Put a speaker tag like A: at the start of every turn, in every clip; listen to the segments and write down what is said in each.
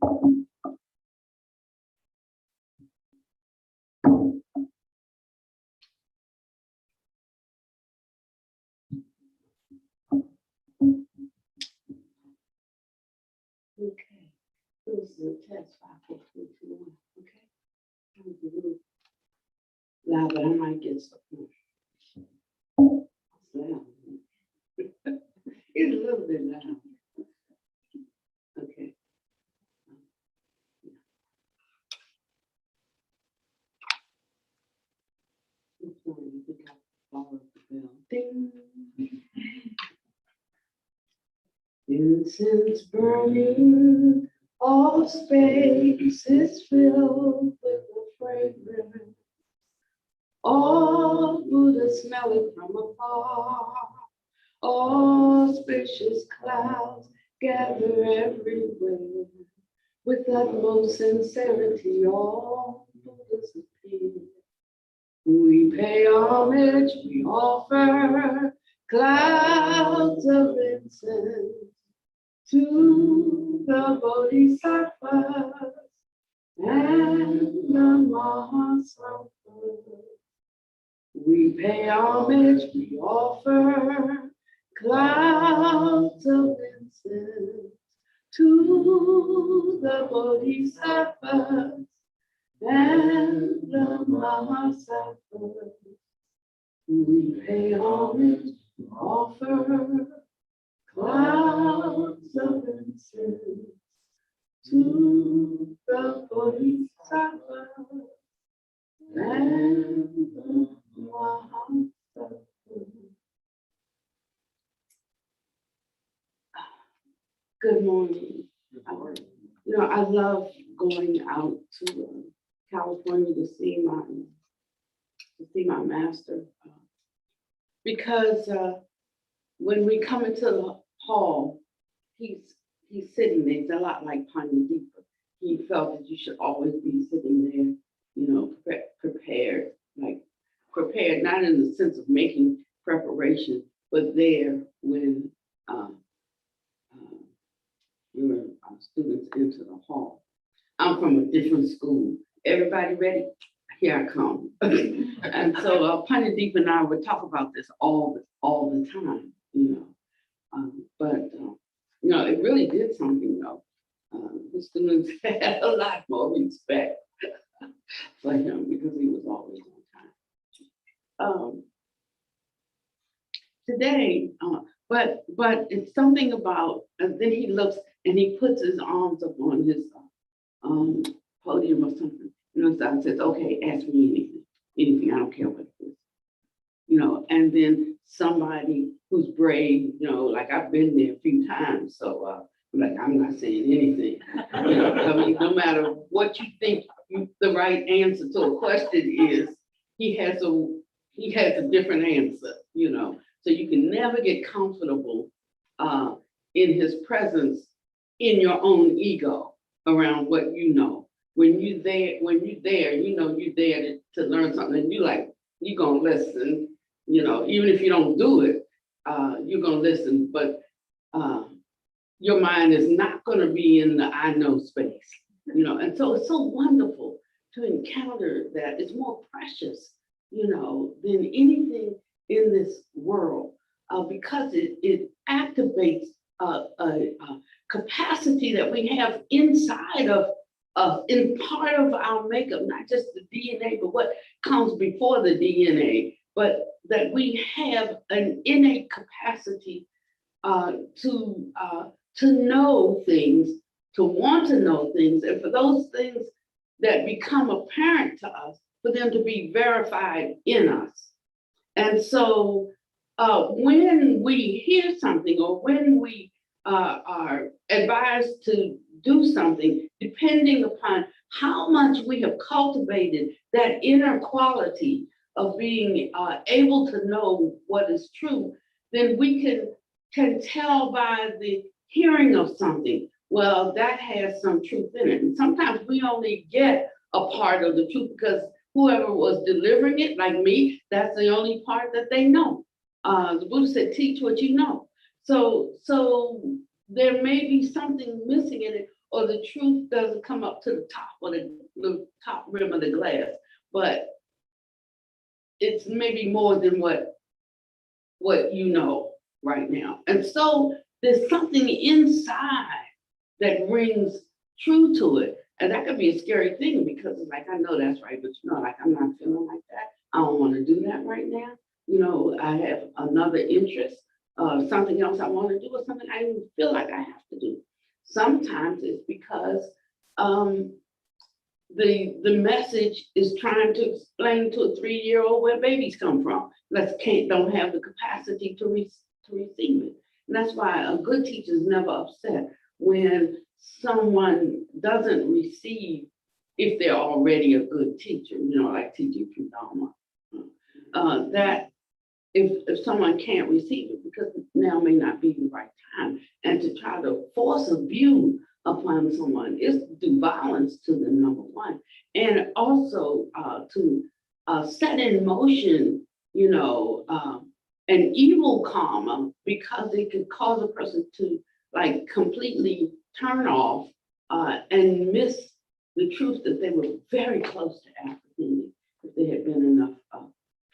A: Okay, this is a test 54321. Okay, I'm a little loud, but I might get something. It's loud. It's a little bit loud. Okay. I'm sorry, I think I followed the bell. Ding. Incense burning, all space is filled with the fragrance. All Buddha smell it from afar. Auspicious clouds gather everywhere. With utmost sincerity, all Buddhas appear. We pay homage, we offer clouds of incense to the Bodhisattvas and the Mahasattvas. We pay homage, we offer clouds of incense to the Bodhisattvas and the Mahasattvas. We pay homage, we offer clouds of incense to the Bodhisattvas and the Mahasattvas. Good morning. I love going out to California to see my master, because when we come into the hall, he's sitting there. He's a lot like Panyadeepa. He felt that you should always be sitting there, prepared, not in the sense of making preparation, but there when your students enter the hall. I'm from a different school. Everybody ready? Here I come. And so Panyadeepa and I would talk about this all the time, but it really did something though. The students had a lot more respect for him because he was always on time. Today, but it's something about, and then he looks and he puts his arms up on his podium or something. So says, okay, ask me anything, I don't care what it is. And then somebody who's brave, like I've been there a few times, so I'm not saying anything. No matter what you think the right answer to a question is, he has a different answer, So you can never get comfortable in his presence in your own ego around what you know. When you're there, you're there to learn something, and you're gonna listen, even if you don't do it, you're gonna listen, but your mind is not gonna be in the I know space, and so it's so wonderful to encounter that. It's more precious, than anything in this world, because it activates a capacity that we have inside in part of our makeup, not just the DNA, but what comes before the DNA, but that we have an innate capacity to know things, to want to know things, and for those things that become apparent to us, for them to be verified in us. And so when we hear something, or when we are advised to do something, depending upon how much we have cultivated that inner quality of being able to know what is true, then we can tell by the hearing of something, well, that has some truth in it. And sometimes we only get a part of the truth because whoever was delivering it, like me, that's the only part that they know. The Buddha said, teach what you know. So there may be something missing in it, or the truth doesn't come up to the top or the top rim of the glass, but it's maybe more than what you know right now. And so there's something inside that rings true to it. And that could be a scary thing because it's like, I know that's right, but like I'm not feeling like that. I don't want to do that right now. I have another interest, something else I want to do, or something I even feel like I have to do. Sometimes it's because the message is trying to explain to a 3-year-old where babies come from. Don't have the capacity to receive it. And that's why a good teacher is never upset when someone doesn't receive, if they're already a good teacher, like teaching through Dharma, that if someone can't receive it because now may not be the right time, and to try to force a view upon someone is to do violence to them, number one, and also to set in motion, an evil karma, because it could cause a person to like completely turn off and miss the truth that they were very close to apprehending if there had been enough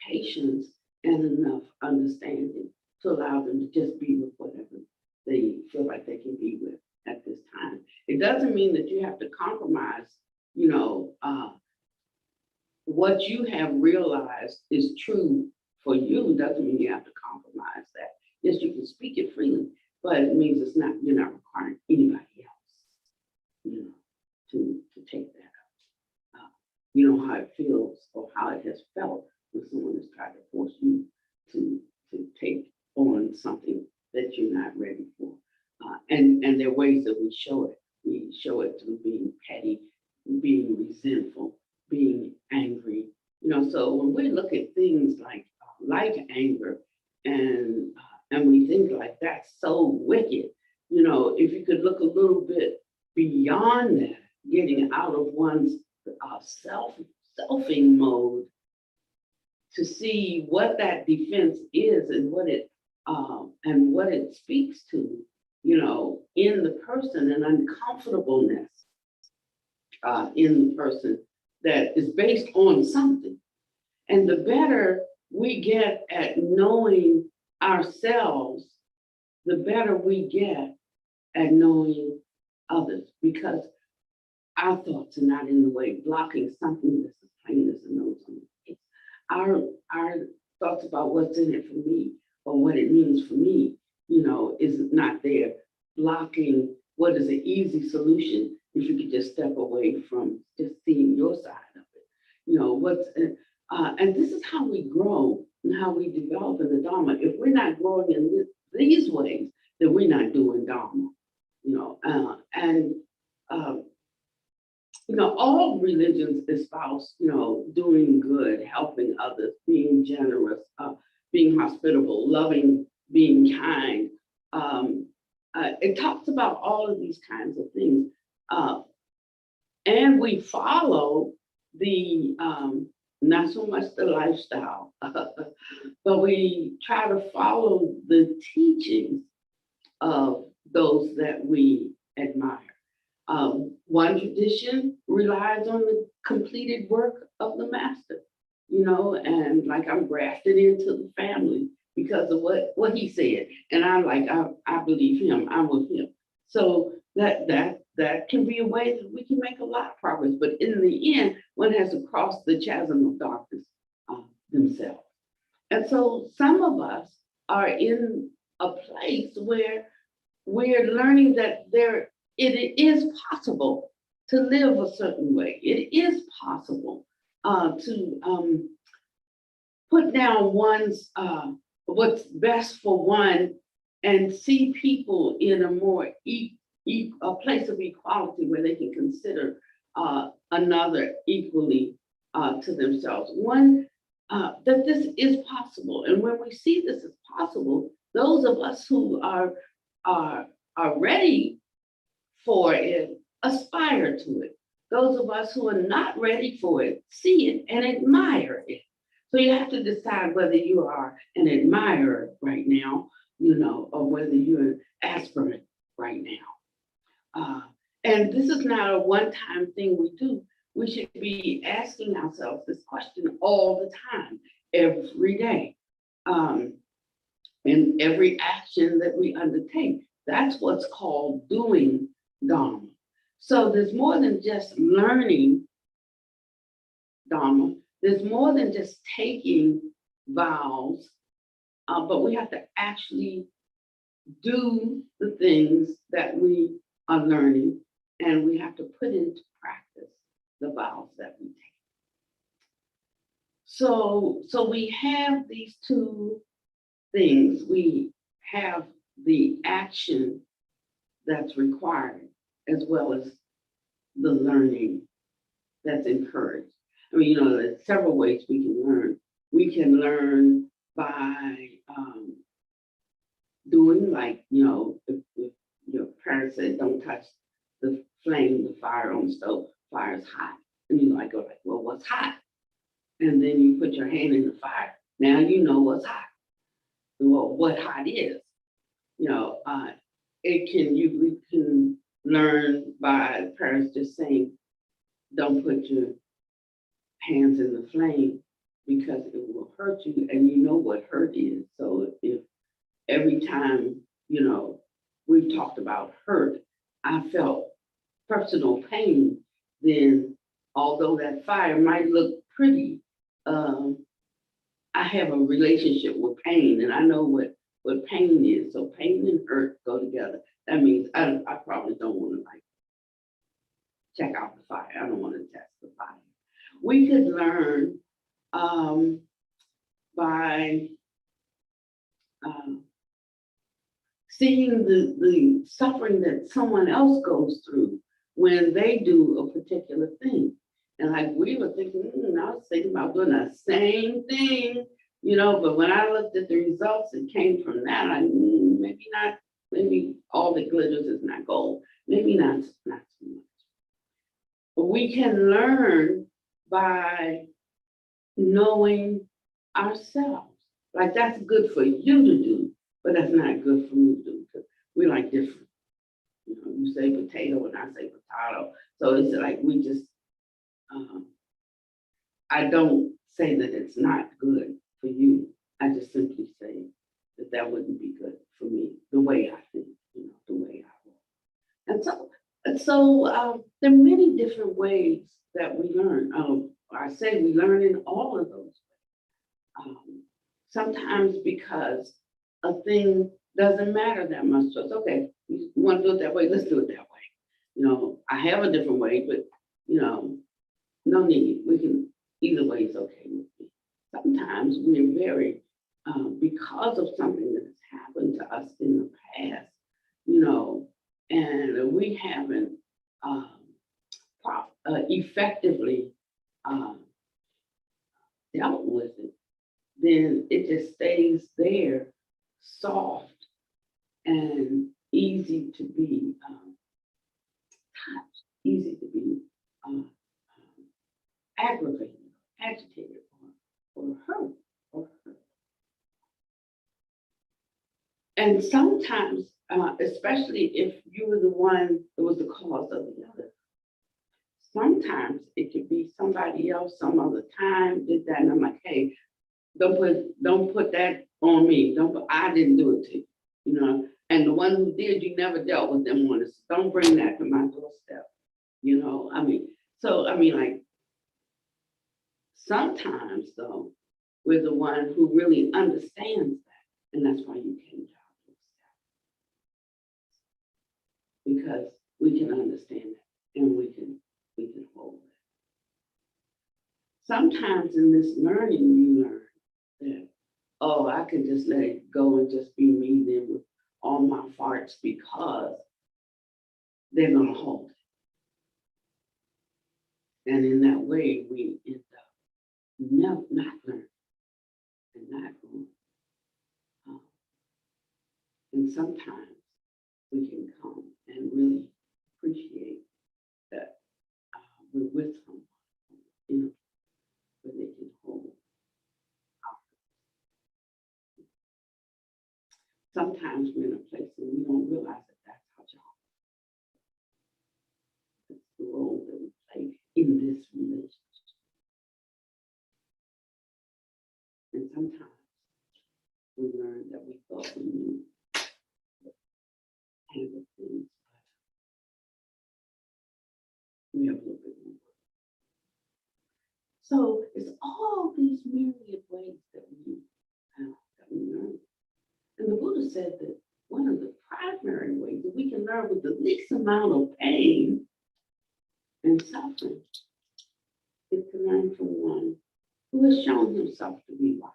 A: patience and enough understanding to allow them to just be with whatever they feel like they can be with at this time. It doesn't mean that you have to compromise, what you have realized is true for you doesn't mean you have to compromise that. Yes, you can speak it freely, but it means you're not requiring anybody else, to take that up. You know how it feels or how it has felt when someone has tried to force you to take on something that you're not ready for. And there are ways that we show it. We show it through being petty, being resentful, being angry. So when we look at things like anger, and we think like that's so wicked, if you could look a little bit beyond that, getting out of one's selfing mode to see what that defense is and what it speaks to, in the person, and uncomfortableness in the person that is based on something. And the better we get at knowing ourselves, the better we get at knowing others, because our thoughts are not in the way, blocking something that's as plain as a nose on the face. Our thoughts about what's in it for me or what it means for me, is not there, blocking what is an easy solution if you could just step away from just seeing your side of it. And this is how we grow and how we develop in the Dharma. If we're not growing in these ways, then we're not doing Dharma. All religions espouse, doing good, helping others, being generous, being hospitable, loving, being kind. It talks about all of these kinds of things. And we follow the, not so much the lifestyle, but we try to follow the teachings of those that we admire. One tradition relies on the completed work of the master, and like I'm grafted into the family because of what he said. And I believe him, I'm with him. So that can be a way that we can make a lot of progress. But in the end, one has to cross the chasm of darkness themselves. And so some of us are in a place where we're learning that it is possible to live a certain way. It is possible to put down one's what's best for one and see people in a more a place of equality where they can consider another equally to themselves. That this is possible, and when we see this as possible, those of us who are ready for it aspire to it. Those of us who are not ready for it see it and admire it. So you have to decide whether you are an admirer right now, or whether you're an aspirant right now. And this is not a one-time thing we do. We should be asking ourselves this question all the time, every day, in every action that we undertake. That's what's called doing Dharma. So there's more than just learning Dharma. There's more than just taking vows, but we have to actually do the things that we are learning, and we have to put into practice the vows that we take. So we have these two things. We have the action that's required, as well as the learning that's encouraged. I mean, there's several ways we can learn. We can learn by doing, like, if your parents said, don't touch the flame, the fire on the stove, fire's hot. And you go like, well, what's hot? And then you put your hand in the fire. Now you know what's hot. Well, what hot is. We can learn by parents just saying, don't put your hands in the flame because it will hurt you, and you know what hurt is. So if every time, we've talked about hurt, I felt personal pain, then although that fire might look pretty, I have a relationship with pain, and I know what pain is. So pain and hurt go together. That means I probably don't want to check out the fire. I don't want to test the fire. We could learn by seeing the suffering that someone else goes through when they do a particular thing. And we were thinking, I was thinking about doing the same thing, but when I looked at the results, it came from that. Maybe not, maybe all that glitters is not gold. Maybe not too much. But we can learn by knowing ourselves. That's good for you to do, but that's not good for me to do, because we're different. You say potato and I say potato. So it's we just, I don't say that it's not good for you. I just simply say that wouldn't be good for me, the way I think, the way I work. And so there are many different ways that we learn. I say we learn in all of those ways. Sometimes because a thing doesn't matter that much to us. Okay, you want to do it that way, let's do it that way. I have a different way, but no need. We can, either way is okay with me. Sometimes we're very, because of something that has happened to us in the past, and we haven't effectively dealt with it, then it just stays there, soft and easy to be touched, easy to be aggravated, agitated, or hurt. And sometimes, especially if you were the one that was the cause of the other, sometimes it could be somebody else, some other time did that, and I'm like, hey, don't put that on me. I didn't do it to you, And the one who did, you never dealt with them on this. Don't bring that to my doorstep. Sometimes though, we're the one who really understands that, and that's why you came to our doorstep, because we can understand it and we can hold it. Sometimes in this learning, you learn that, oh, I can just let it go and just be me then with all my farts, because they're going to hold it. And in that way, we end up not learning and not going. And sometimes we can come and really appreciate that we're with someone, where they can hold. Sometimes we're in a place where we don't realize that that's our job. this relationship. And sometimes we learn that we thought we knew handle things, but we have a little bit more. So it's all these myriad ways that we learn. And the Buddha said that one of the primary ways that we can learn with the least amount of pain and suffering is to learn from one who has shown himself to be wise.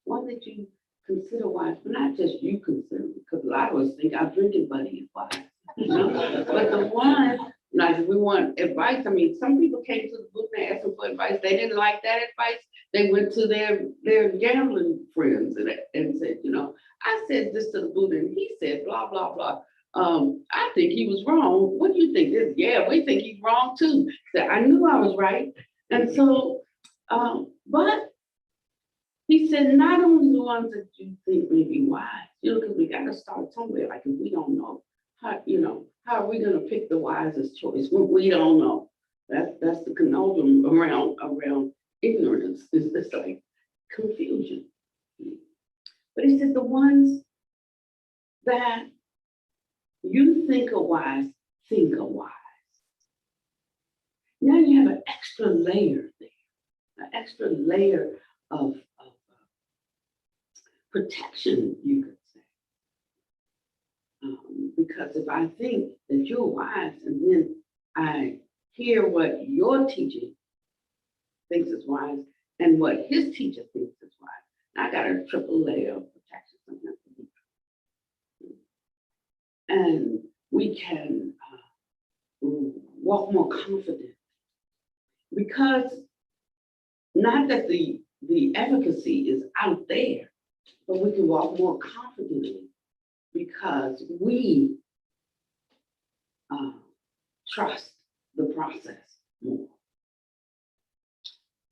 A: One that you consider wise, but not just you consider, because a lot of us think our drinking buddy is wise. You know? But the one, like if we want advice, I mean, some people came to the Buddha and asked him for advice. They didn't like that advice. They went to their gambling friends and said, you know, I said this to the Buddha and he said blah, blah, blah. I think he was wrong. What do you think? This? Yeah, we think he's wrong too. So I knew I was right. And so, but he said, not only the ones that you think may be wise, you know, because we got to start somewhere. Like if we don't know, how, you know, how are we going to pick the wisest choice when we don't know? That's the conundrum around ignorance. It's like confusion. But he said the ones that you think are wise, think are wise. Now you have an extra layer there, an extra layer of protection, you could say. Because if I think that you're wise and then I hear what your teacher thinks is wise and what his teacher thinks is wise, I got a triple layer of protection. And we can walk more confident because not that the efficacy is out there, but we can walk more confidently because we trust the process more.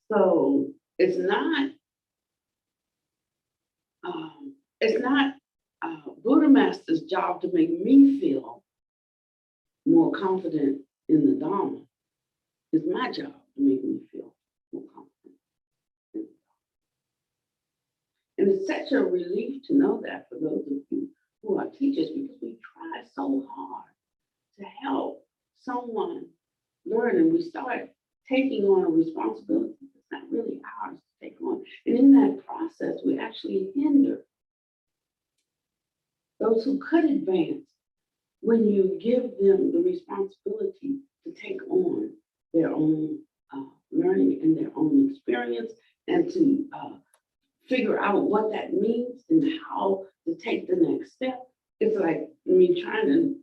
A: So it's not Buddha Master's job to make me feel more confident in the Dharma. It's my job to make me feel more confident in the Dharma. And it's such a relief to know that for those of you who are teachers, because we try so hard to help someone learn, and we start taking on a responsibility that's not really ours to take on. And in that process, we actually hinder those who could advance when you give them the responsibility to take on their own learning and their own experience and to figure out what that means and how to take the next step. It's like me trying to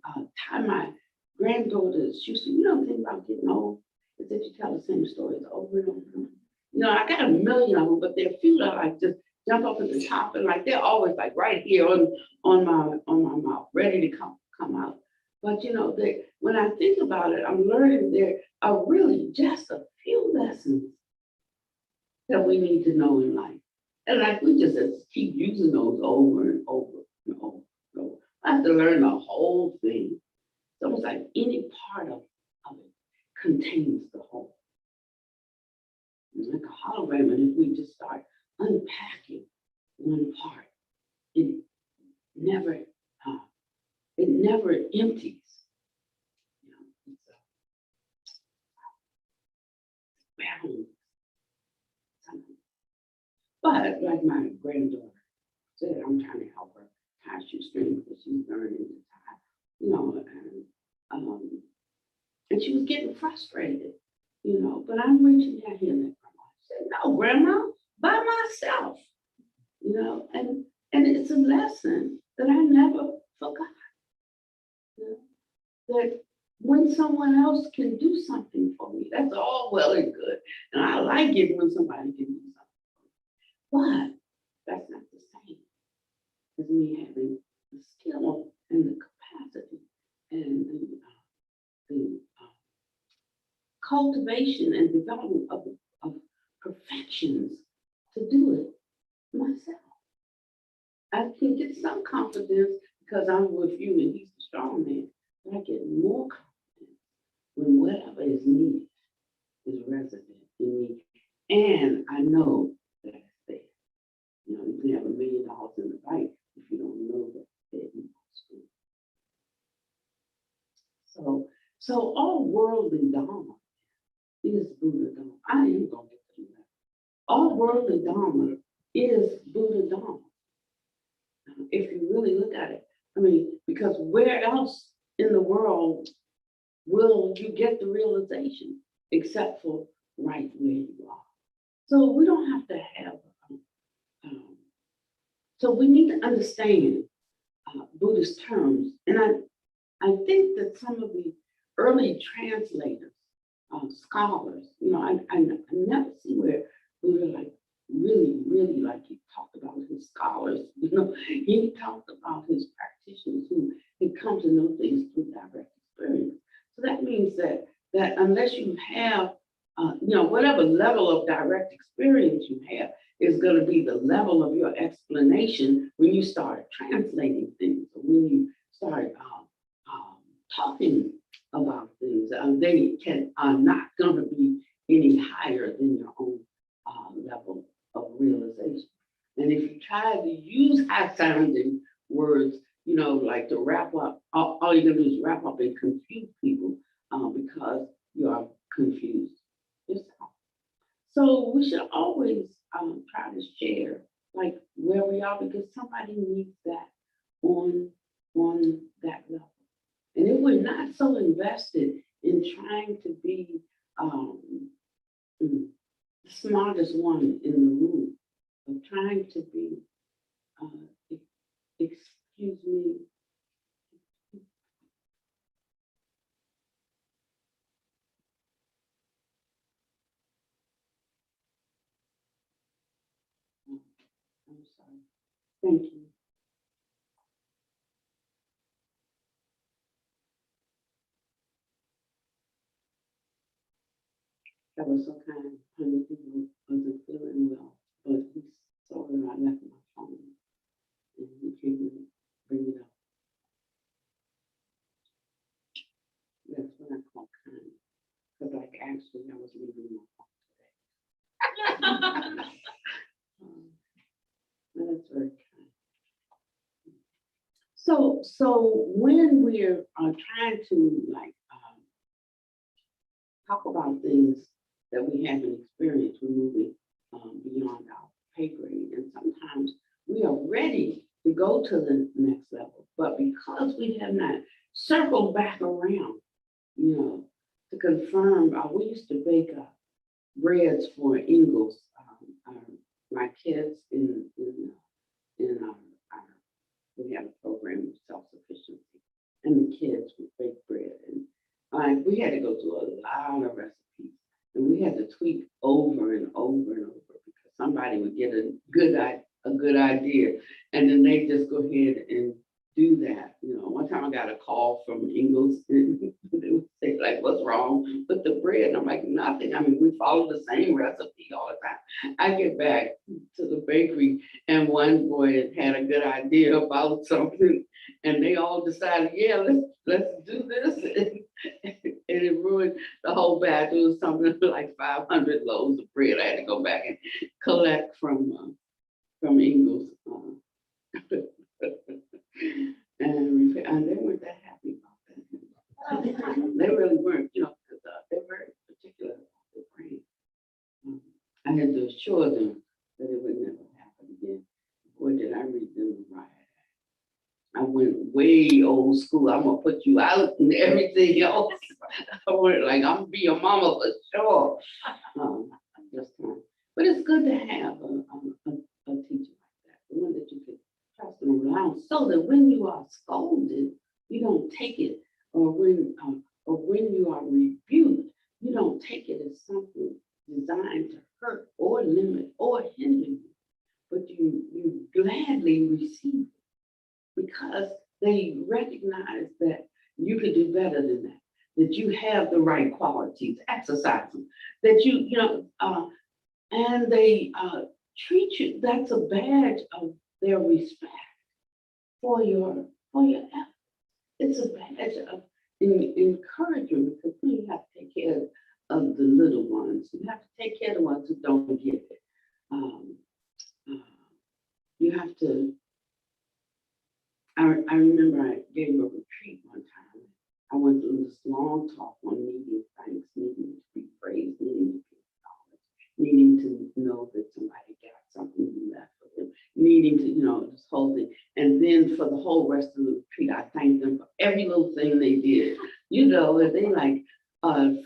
A: tie my granddaughter's shoes. You know, the thing about getting old is that you tell the same stories over and over and over. You know, I got a million of them, but there are few that I like just jump up at the top and like they're always like right here on my mouth, ready to come out. But you know, when I think about it, I'm learning there are really just a few lessons that we need to know in life. And like we just have to keep using those over and over and over and over. I have to learn the whole thing. It's almost like any part of it contains the whole. It's like a hologram, and if we just start unpacking one part, it never empties. You know, it's balance. But like my granddaughter said, I'm trying to help her tie shoestrings because she's learning to tie, you know, and she was getting frustrated, you know, but I'm reaching down here and grandma said, no, grandma, by myself, you know, and it's a lesson that I never forgot. You know, that when someone else can do something for me, that's all well and good. And I like it when somebody can do something. But that's not the same as me having the skill and the capacity and the cultivation and development of perfections to do it myself. I can get some confidence because I'm with you and he's the strong man, but I get more confidence when whatever is needed is resident in me. And I know that it's there. You know, you can have $1 million in the bank if you don't know that it's there. So all worldly Dharma is Buddha Dharma. I am going to get to that. All worldly Dharma is Buddha Dharma. If you really look at it, I mean, because where else in the world will you get the realization except for right where you are? So we don't have to have, so we need to understand Buddhist terms. And I think that some of the early translators, scholars, you know, I never see where Buddha like really like he talked about his scholars, you know, he talked about his practitioners who had come to know things through direct experience. So that means that unless you have, you know, whatever level of direct experience you have is going to be the level of your explanation when you start translating things, or when you start talking about things. They are not going to be any higher than your own level of realization. And if you try to use high-sounding words, you know, like to wrap up, all you're going to do is wrap up and confuse people because you are confused yourself. So we should always try to share like where we are, because somebody needs that on that level. And if we're not so invested in trying to be the smartest one in the room, of trying to be, excuse me, I'm sorry, thank you. That was so kind. Honey, he wasn't feeling well, but he saw that I left my phone and he came and bring it up. That's what I call kind. Because like actually I was leaving my phone today. That's very kind. So when we're trying to like talk about things that we haven't experienced, we're moving beyond our pay grade, and sometimes we are ready to go to the next level, but because we have not circled back around, you know, to confirm, we used to bake breads for Ingles, my kids in our we had a program of self-sufficiency, and the kids would bake bread, and we had to go through a lot of recipes, and we had to tweak over and over and over because somebody would get a good idea, and then they just go ahead and do that. You know, one time I got a call from Ingles, and they would say like, "What's wrong with the bread?" And I'm like, "Nothing. I mean, we follow the same recipe all the time." I get back to the bakery, and one boy had a good idea about something, and they all decided, "Yeah, let's do this." And it ruined the whole batch. It was something like 500 loaves of bread. I had to go back and collect from Ingles. And they weren't that happy about that. They really weren't, you know, because they're very particular about their brain. I had to assure them that it would never happen again. Boy, did I read them right. I went way old school. I'm gonna put you out and everything else. I went like, I'm gonna be your mama for sure. But it's good to have a teacher like that, the one that you can trust and rely on, so that when you are scolded, you don't take it, or when you are rebuked, you don't take it as something designed to hurt or limit or hinder you, but you gladly receive it because they recognize that you could do better than that you have the right qualities, exercise them, that you know, and they treat you, that's a badge of their respect for your effort. It's a badge of encouragement, because you have to take care of the little ones. You have to take care of the ones who don't get it. Um, uh, you have to. I remember I gave a retreat one time. I went through this long talk on needing thanks, needing to be praised, needing to be acknowledged, needing to know that somebody got something you left for them, needing to, this whole thing. And then for the whole rest of the retreat, I thanked them for every little thing they did. And they like,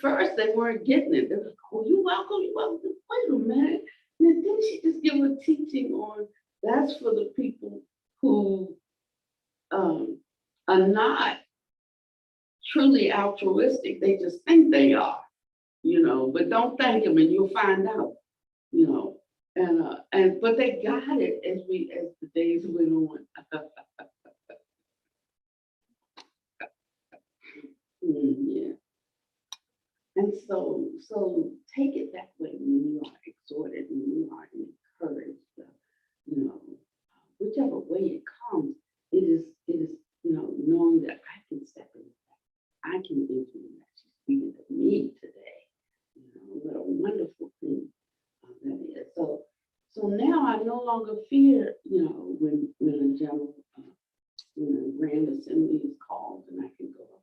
A: first they weren't getting it. They were like, oh, you're welcome, you're welcome. Wait a minute. And then she just give a teaching on that's for the people who are not truly altruistic. They just think they are, but don't thank them and you'll find out, you know. And but they got it as the days went on. Yeah. And so take it that way when you are exhorted, when you are encouraged, whichever way it comes, it is, knowing that I can step in, I can implement that. She's speaking to me today. What a wonderful thing that is. So now I no longer fear, when a general, when a grand assembly is called and I can go up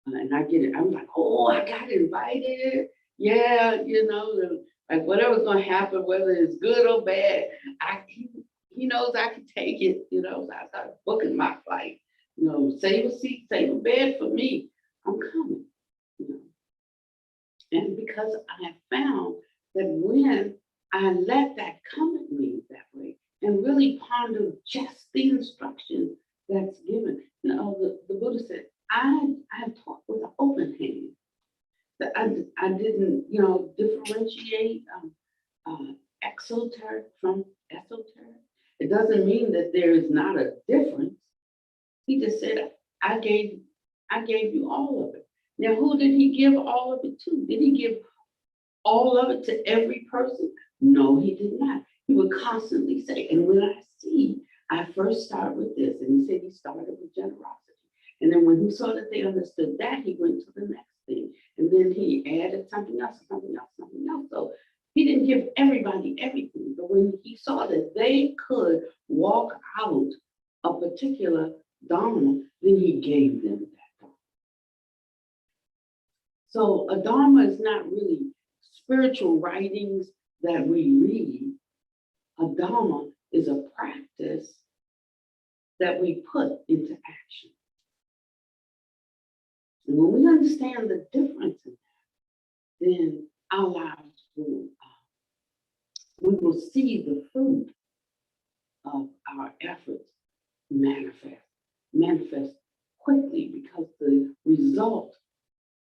A: and I get it. I'm like, oh, I got invited. Yeah, like whatever's gonna happen, whether it's good or bad, he knows I can take it. So I start booking my flight. Save a seat, save a bed for me. I'm coming. And because I found that when I let that come at me that way and really ponder just the instruction that's given, the Buddha said, I have taught with an open hand. That I didn't, differentiate exoteric from esoteric. It doesn't mean that there is not a difference. He just said, I gave you all of it. Now, who did he give all of it to? Did he give all of it to every person? No, he did not. He would constantly say, and when I first start with this, and he said he started with generosity. And then when he saw that they understood that, he went to the next thing. And then he added something else, something else, something else. So he didn't give everybody everything. But when he saw that they could walk out a particular Dharma, then he gave them that Dharma. So a Dharma is not really spiritual writings that we read. A Dharma is a practice that we put into action. And when we understand the difference in that, then our lives we will see the fruit of our efforts manifest quickly, because the result,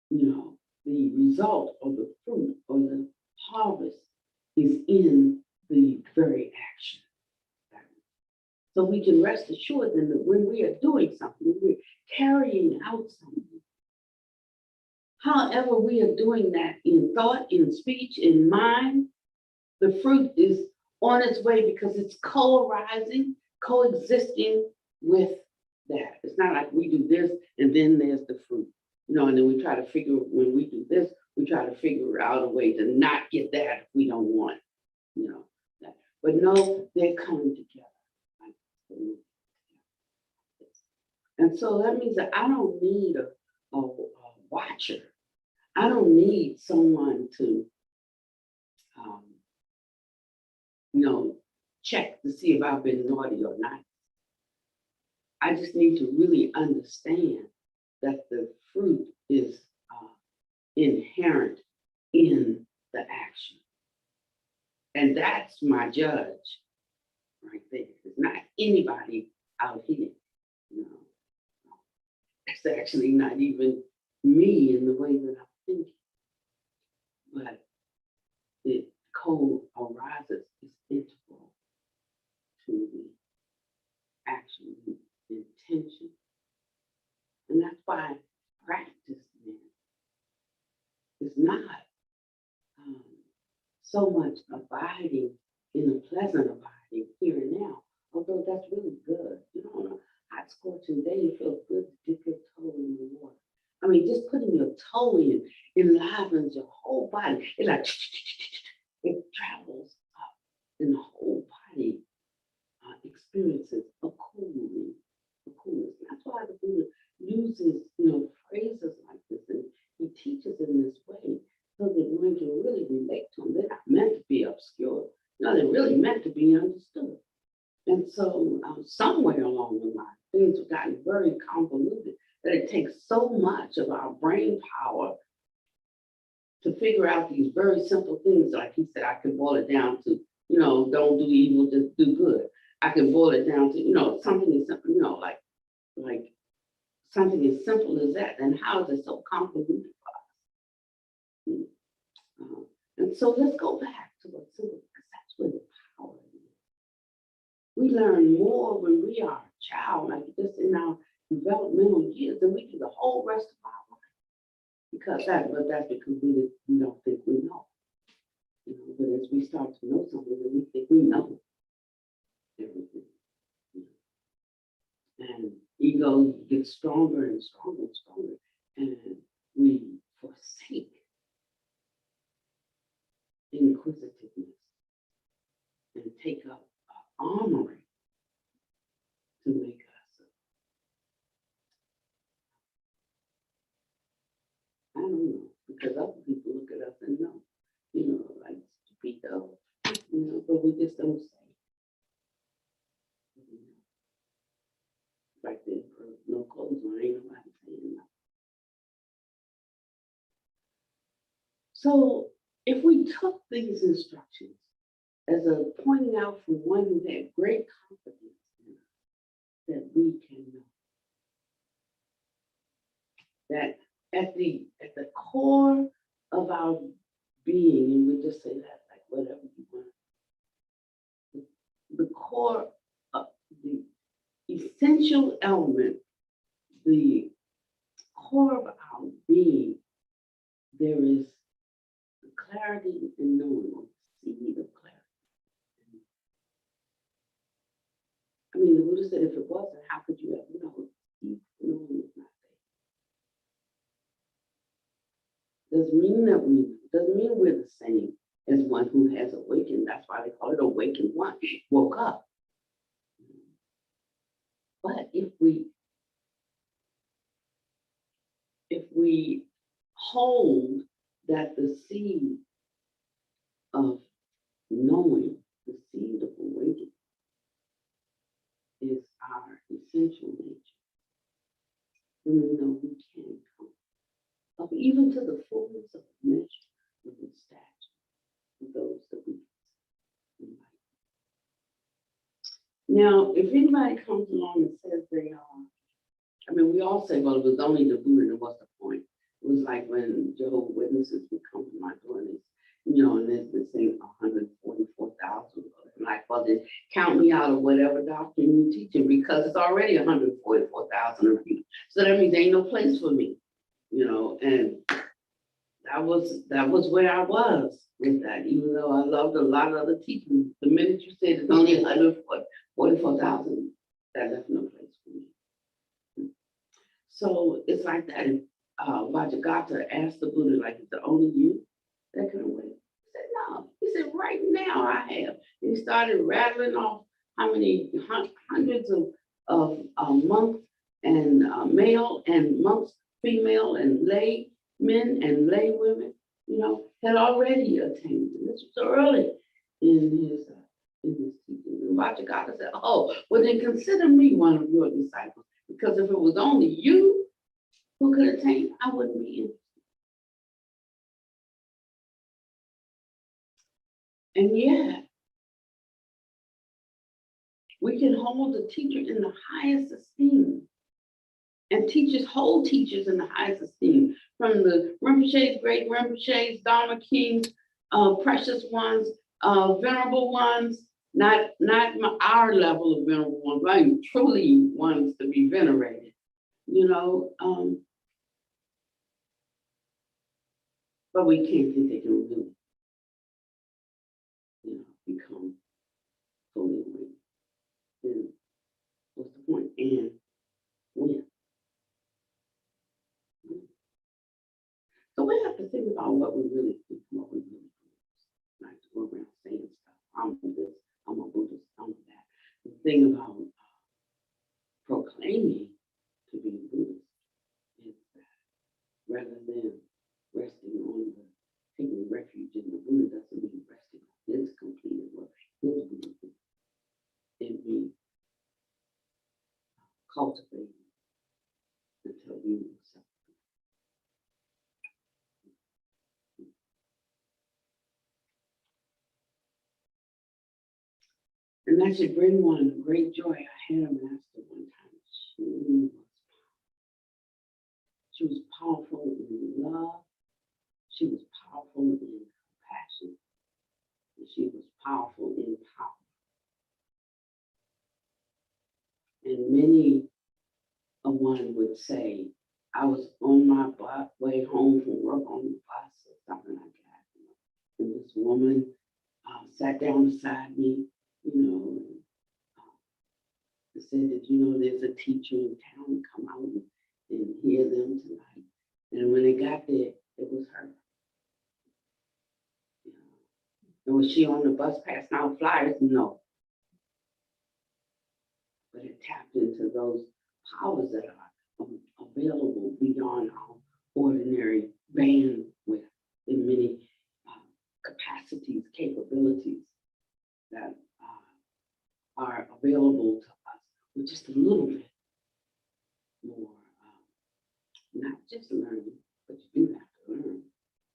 A: the result or the fruit or the harvest is in the very action. So we can rest assured then that when we are doing something, when we're carrying out something, however we are doing that in thought, in speech, in mind, the fruit is on its way because it's co-arising, coexisting with that. It's not like we do this and then there's the fruit. And then we try to figure, when we do this, we try to figure out a way to not get that if we don't want, that. But no, they're coming together. And so that means that I don't need a watcher. I don't need someone to, check to see if I've been naughty or not. I just need to really understand that the fruit is inherent in the action. And that's my judge right there. It's not anybody out here. It's actually not even me in the way that I'm thinking. But it co-arises, is integral to the action, the intention. And that's why practice is not so much abiding in a pleasant abiding here and now, although that's really good. On a hot scorching day, it feels good to dip your toe in the water. I mean, just putting your toe in enlivens your whole body. It's like it travels up, and the whole body experiences a cooling, a coolness. That's why the Buddha uses, phrases like this, and he teaches in this way so that one can really relate to them. They're not meant to be obscure. No, they're really meant to be understood. And so somewhere along the line, things have gotten very convoluted that it takes so much of our brain power to figure out these very simple things. Like he said, I can boil it down to, don't do evil, just do good. I can boil it down to, something as simple, like something as simple as that. And how is it so convoluted for us? And so let's go back to what's simple, because that's where the power is. We learn more when we are a child, like just in our developmental years, than we do the whole rest of our life. But that's because we don't think we know. But as we start to know something, then we think we know everything. And ego gets stronger and stronger and stronger, and we forsake inquisitiveness and take up armory to make us, I don't know, because other people look at us and know, like Speaker, but we just don't say. Like the no clothes on, ain't nobody saying nothing. So if we took these instructions as a pointing out from one who had great confidence in us, that we can know that at the core of our being, and we just say that like whatever you want, the core of the essential element, the core of our being, there is clarity in knowing, or seed of clarity. I mean, the Buddha said, if it wasn't, how could you ever know? Knowing is not there. Doesn't mean that we know. Doesn't mean we're the same as one who has awakened. That's why they call it awakened one. Woke up. But if we hold that the seed of knowing, the seed of awakening, is our essential nature, then we know we can come up even to the fullness of the measure of the stature of those that we invite. Now, if anybody comes along and says they are, we all say, well, it was only the Buddha, and what's the point? It was like when Jehovah's Witnesses would come to my door, and and they're saying 144,000. Like, well, then count me out of whatever doctrine you're teaching, because it's already 144,000 of you. So that means there ain't no place for me, and that was where I was with that, even though I loved a lot of other teachers. The minute you said it's only 144,000, that left no place for me. So it's like that. Vajragata asked the Buddha, like, is it only you that can awake? He said, no. He said, right now I have. And he started rattling off how many hundreds of monks and male and monks, female and lay men and lay women, had already attained. And this was early in his teaching. And Vajragata said, oh, well then consider me one of your disciples, because if it was only you who could attain, I wouldn't be interested. And yet, we can hold the teacher in the highest esteem, and teachers hold teachers in the highest esteem, from the Rinpoche's, great Rinpoche's, Dharma kings, precious ones, venerable ones, not our level of venerable ones, but truly ones to be venerated, but we can't think they can really, become fully awake. Then what's the point? And when? So we have to think about what we really think. thing about proclaiming to be Buddhist is that rather than resting on the taking refuge in the Buddha doesn't mean resting on his completed work, his Buddhism. It means cultivating until you yourself. And that should bring one great joy. I had a master one time. She was powerful in love. She was powerful in compassion. And she was powerful in power. And many a one would say, I was on my way home from work on the bus or something like that. And this woman sat down beside me, and said that, there's a teacher in town, come out and hear them tonight. And when they got there, it was her. And was she on the bus passing out flyers? No. But it tapped into those powers that are available beyond our ordinary bandwidth in many capacities, capabilities that are available to us with just a little bit more, not just learning, but you do have to learn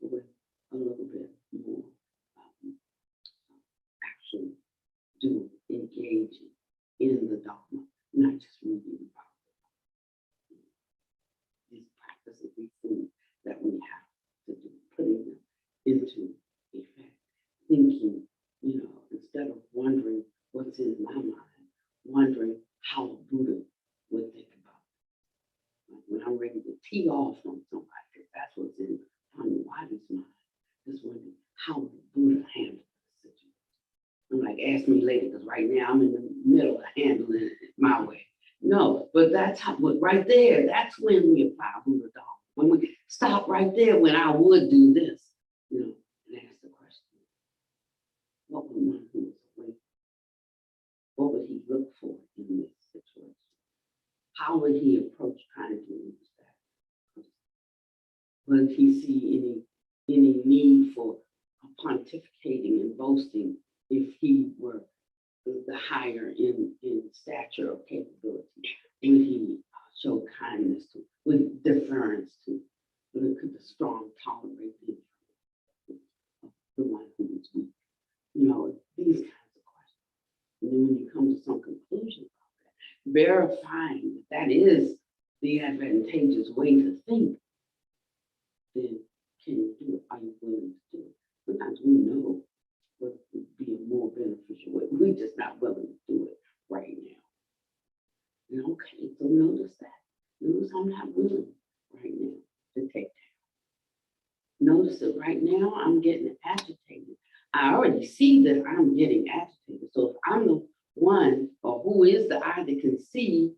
A: with a little bit more actually do engaging in the Dharma, not just reading about it. These practices, these things that we have to do, putting them into effect, thinking, instead of wondering what's in my mind, wondering how a Buddha would think about it. Like when I'm ready to tee off on somebody, that's what's in Paniwadi's mind, is wondering how the Buddha handled the situation. I'm like, ask me later, because right now I'm in the middle of handling it my way. No, but that's how, right there, that's when we apply Buddha Dharma. When we stop right there, when I would do this, and ask the question, what would one who was awake, what would he look for in this situation? How would he approach trying to reach that? Would he see any need for pontificating and boasting if he were the higher in stature or capability? Would he show kindness to, with deference to, could the strong tolerate the one who is weak? These kinds of questions. And then when you come to some conclusion about that, verifying that is the advantageous way to think, then can you do it? Are you willing to do it? Sometimes we know what would be a more beneficial way. We're just not willing to do it right now. And okay, so notice that. Notice I'm not willing right now to take that. Notice that right now I'm getting agitated. I already see that I'm getting agitated. So if I'm the one, or who is the I that can see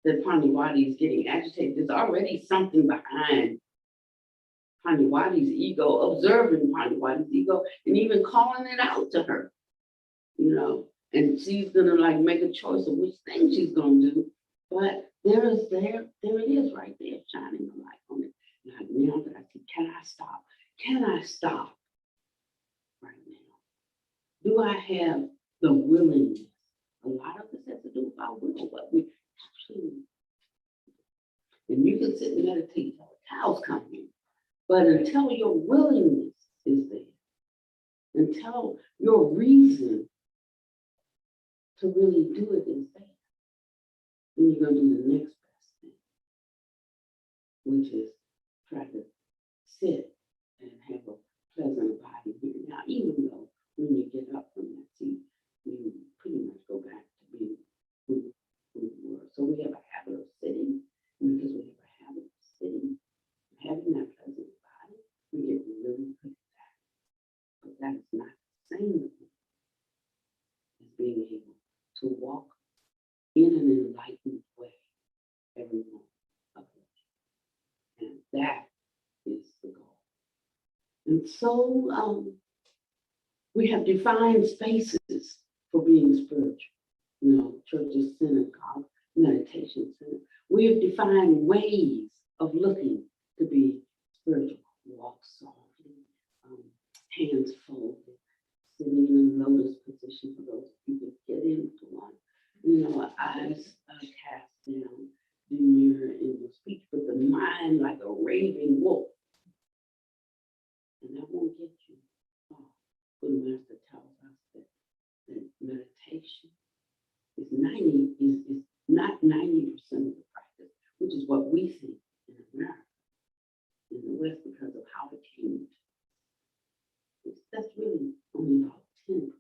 A: that Paniwadi is getting agitated, there's already something behind Paniwadi's ego, observing Paniwadi's ego, and even calling it out to her, and she's gonna make a choice of which thing she's gonna do. But there it is right there, shining the light on it. Now that I see, can I stop? Can I stop right now? Do I have the willingness? A lot of this has to do with our will, what we actually need. And you can sit and meditate until the cows come in. But until your willingness is there, until your reason to really do it is there, then you're going to do the next best thing, which is try to sit and have a pleasant body here. Now, even though when you get up from that seat, you pretty much go back to being who you were. So we have a habit of sitting, and because we have a habit of sitting, having that pleasant body, we get really good at that. But that is not the same as being able to walk in an enlightened way every moment of it. And that is the goal. And so we have defined spaces for being spiritual. churches, synagogue, meditation center. We have defined ways of looking to be spiritual. Walk softly, hands folded, sitting in a lotus position for those who can get into one. Eyes cast down, demure in your speech, but the mind like a raving wolf. And that won't get you far. The master tells us that meditation is not 90% of the practice, which is what we think in America, in the West, because of how it came. That's really only about 10%.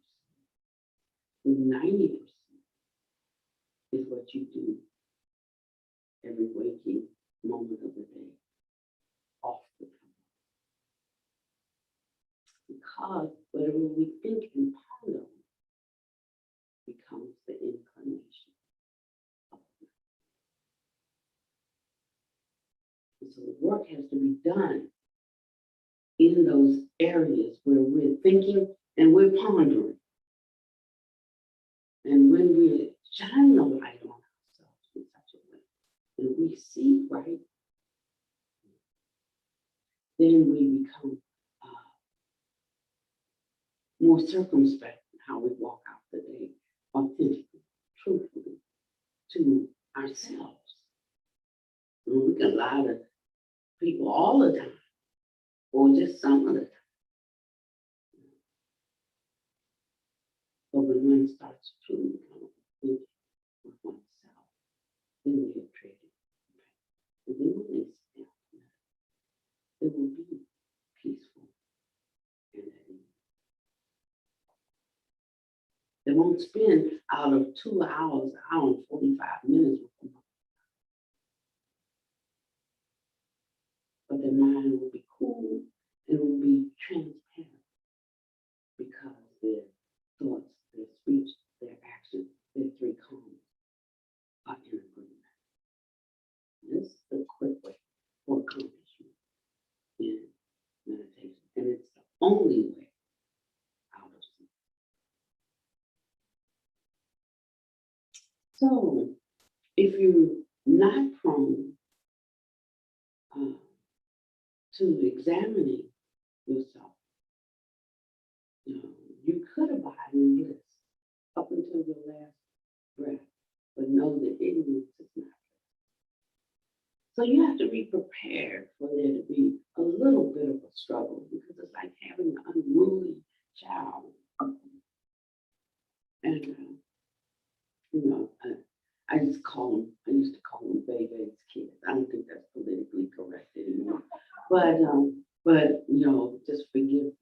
A: The 90% is what you do every waking moment of the day, off the cuff. Because whatever we think and ponder becomes the incarnation of it. And so the work has to be done in those areas where we're thinking and we're pondering. And when we shine the light on ourselves in such a way that we see right, then we become more circumspect in how we walk out the day, authentically, truthfully, to ourselves. And we can lie to people all the time, or just some of the time. But when one starts to truly become authentic with oneself, then we have traded. And then when they step it will be peaceful and at ease. They won't spend out of 2 hours, an hour and 45 minutes with them. But their mind will be cool and will be transparent because their thoughts, their speech, their action, their 3 cones are in agreement. This is the quick way for accomplishment in meditation. And it's the only way out of sin. So if you're not prone to examining yourself, you could abide in bliss up until your last breath, but know that ignorance is not bliss. So you have to be prepared for there to be a little bit of a struggle, because it's like having an unruly child. And I used to call them baby's kids. I don't think that's politically correct anymore. But just forgive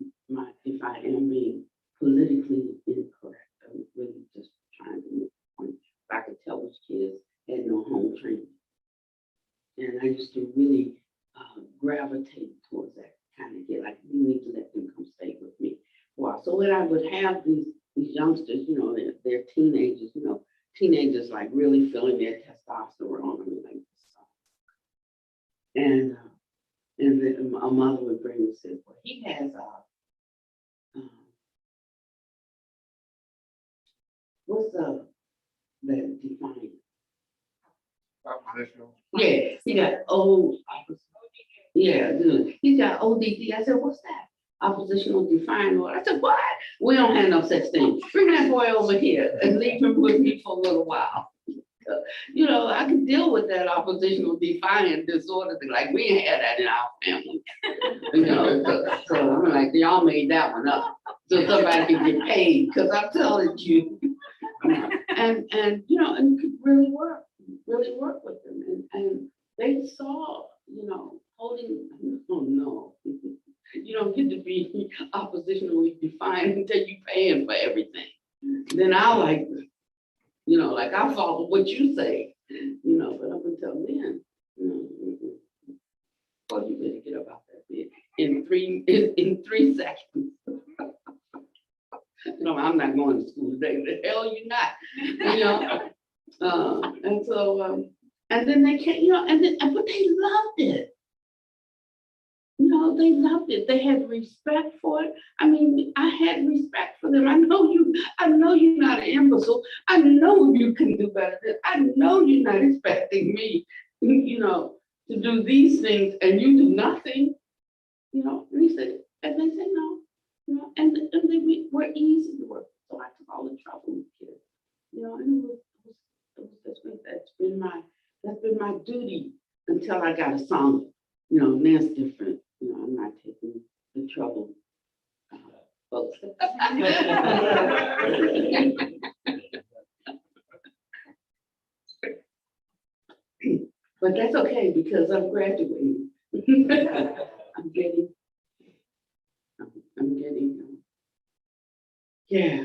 A: if I am being politically incorrect. I'm really just trying to make a point. I could tell which kids had no home training. And I used to really gravitate towards that kind of kid. Like, you need to let them come stay with me for a while. So when I would have these youngsters, they're teenagers, teenagers like really feeling their testosterone. I mean, like this. And then a mother would bring and say, well, he has what's that defined?
B: Oppositional.
A: Yeah, he got old. Yeah, dude. He's got ODD. I said, what's that? Oppositional defiant order. I said, what? We don't have no such thing. Bring that boy over here and leave him with me for a little while. I can deal with that oppositional defiant disorder thing. Like, we ain't had that in our family. So I'm like, y'all made that one up so somebody can get paid, because I'm telling you. And and could really work with them. And they saw, holding, oh no, you don't get to be oppositionally defiant until you paying for everything. Then I I follow what you say, but up until then, well, you better get up out that bed in 3 seconds. I'm not going to school today. The hell you not, and so and then they can't, but they loved it. they loved it. They had respect for it. I mean, I had respect for them. I know you're not an imbecile. I know you can do better than, I know you're not expecting me, to do these things and you do nothing, and he said, and they said no, and they were easy to work. So I took all the trouble with kids, and that's been my duty until I got assigned. Now it's different. I'm not taking the trouble, folks. But that's okay because I'm graduating. I'm getting, yeah.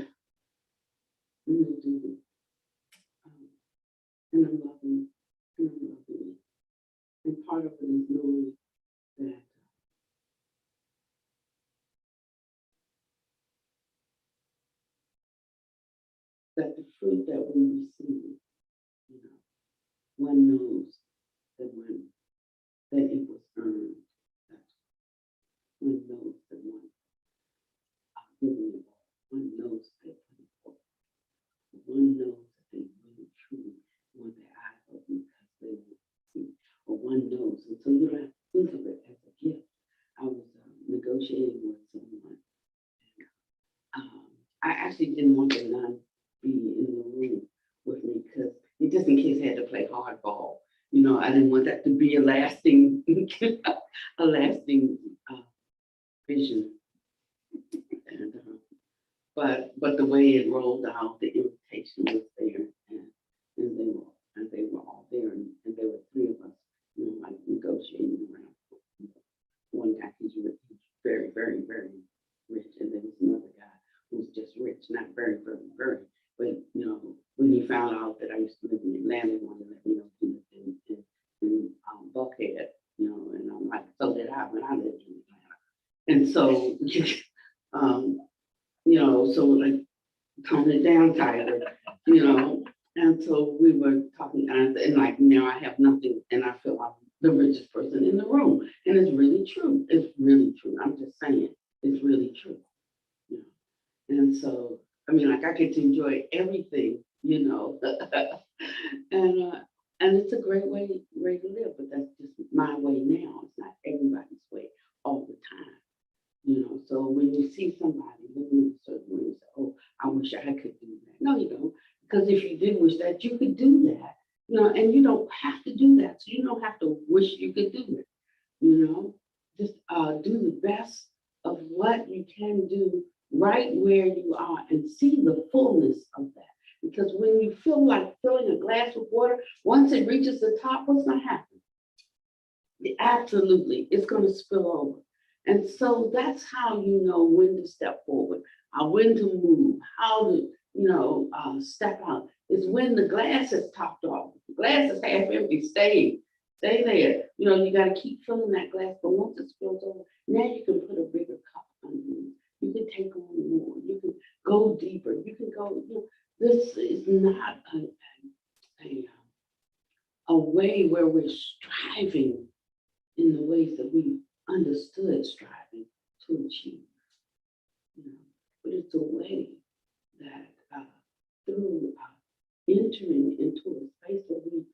A: I'm gonna do it. And I'm loving it. And part of it is knowing that the fruit that we receive, one knows that it was earned. That one knows that giving it all. One knows they put it forth. One knows that they really truly want their eyes open because they will see. Or one knows, and so you don't have to think of it as a gift. I was negotiating with someone. I actually didn't want the nun be in the room with me because just in case I had to play hardball. I didn't want that to be a lasting, vision. And, but the way it rolled out, the invitation was there, and they were all there, and there were three of us, like negotiating around. One guy, he's very, very, very rich, and there was another guy who's just rich, not very, very, very. But when he found out that I used to live in Atlanta, he wanted to let me know he lived in Buckhead, and I'm like, so did I when I lived in Atlanta. And so, so like tone it down, Tyler, And so we were talking, and like now I have nothing, and I feel I'm the richest person in the room, and it's really true. It's really true. I'm just saying, it's really true. And so, I mean, like I get to enjoy everything, and it's a great way to live. But that's just my way now. It's not everybody's way all the time, So when you see somebody living in a certain way, you say, "Oh, I wish I could do that." No, you don't, because if you did wish that, you could do that, and you don't have to do that. So you don't have to wish you could do it. Just do the best of what you can do right where you are and see the fullness of that. Because when you feel like filling a glass with water, once it reaches the top, what's going to happen? Absolutely, it's going to spill over. And so that's how you know when to step forward, when to move, how to, step out. Is when the glass is topped off. The glass is half empty, stay there. You got to keep filling that glass, but once it spills over, now you can put a bigger cup underneath. You can take on more. You can go deeper. You can go. This is not a way where we're striving in the ways that we understood striving to achieve. But it's a way that through entering into a space where we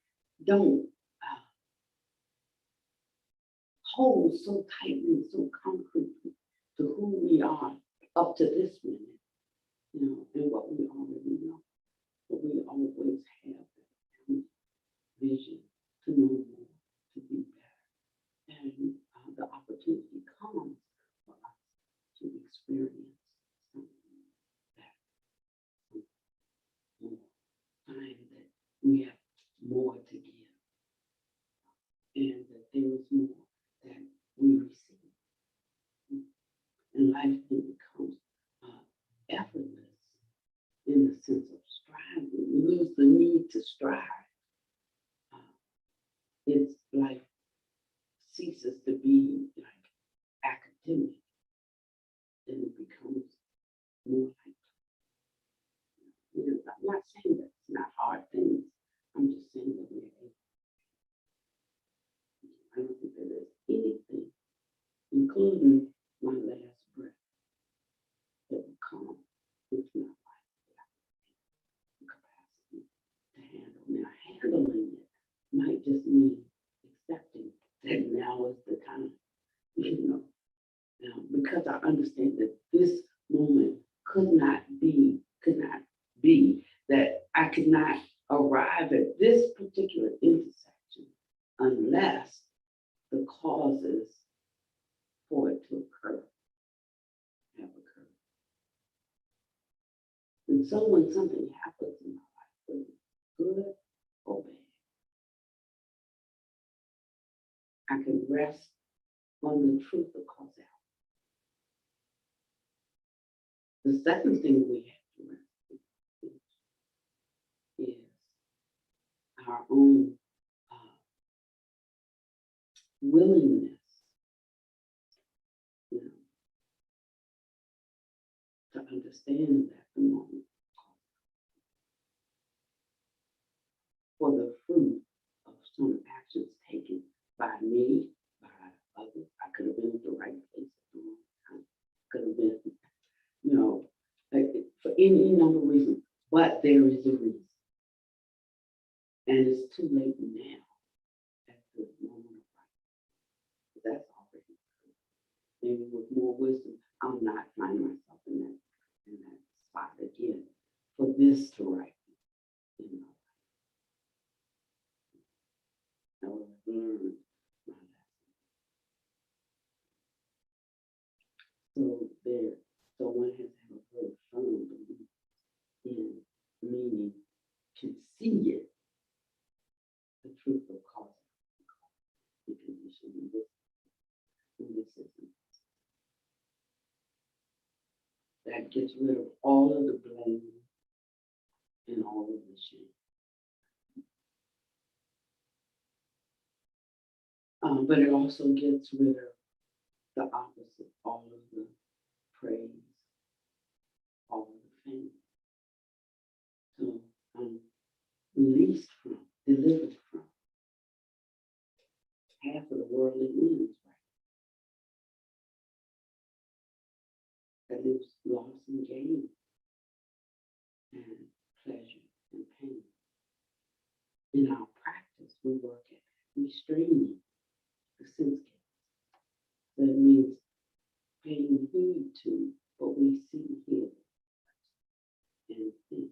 A: don't hold so tightly, so concretely to who we are up to this minute, and what we already know. But we always have that vision to know more, to be better. And the opportunity comes for us to experience something better, more, find that we have more to give, and that there is more that we receive. And life then becomes effortless in the sense of striving. We lose the need to strive. It's life ceases to be like academic, and it becomes more like, I'm not saying that it's not hard things. I'm just saying that I don't think that there's anything, might just mean accepting that now is the time, because I understand that this moment could not be, that I could not arrive at this particular intersection unless the causes for it to occur have occurred. And so when something happens in my life, whether it's good or bad, I can rest on the truth of causality. The second thing we have to rest in is our own willingness, to understand that the moment for the fruit of some actions taken by me, by others. I could have been at the right place at the wrong time. Could have been, for any number of reasons, but there is a reason. And it's too late now at the moment of life. That's already true. Maybe with more wisdom, I'll not find myself in that spot again for this to right in my life. I will have learned my lesson. So one has to have a very firm belief in, meaning to see it, the truth of cause and condition in this system. That gets rid of all of the blame and all of the shame. But it also gets rid of the opposite, all of the praise, all of the fame. So I'm released from, delivered from half of the worldly winds, right? That is loss and gain, and pleasure and pain. In our practice, we work at restraining the sense gates. That means paying heed to what we see, hear, and think.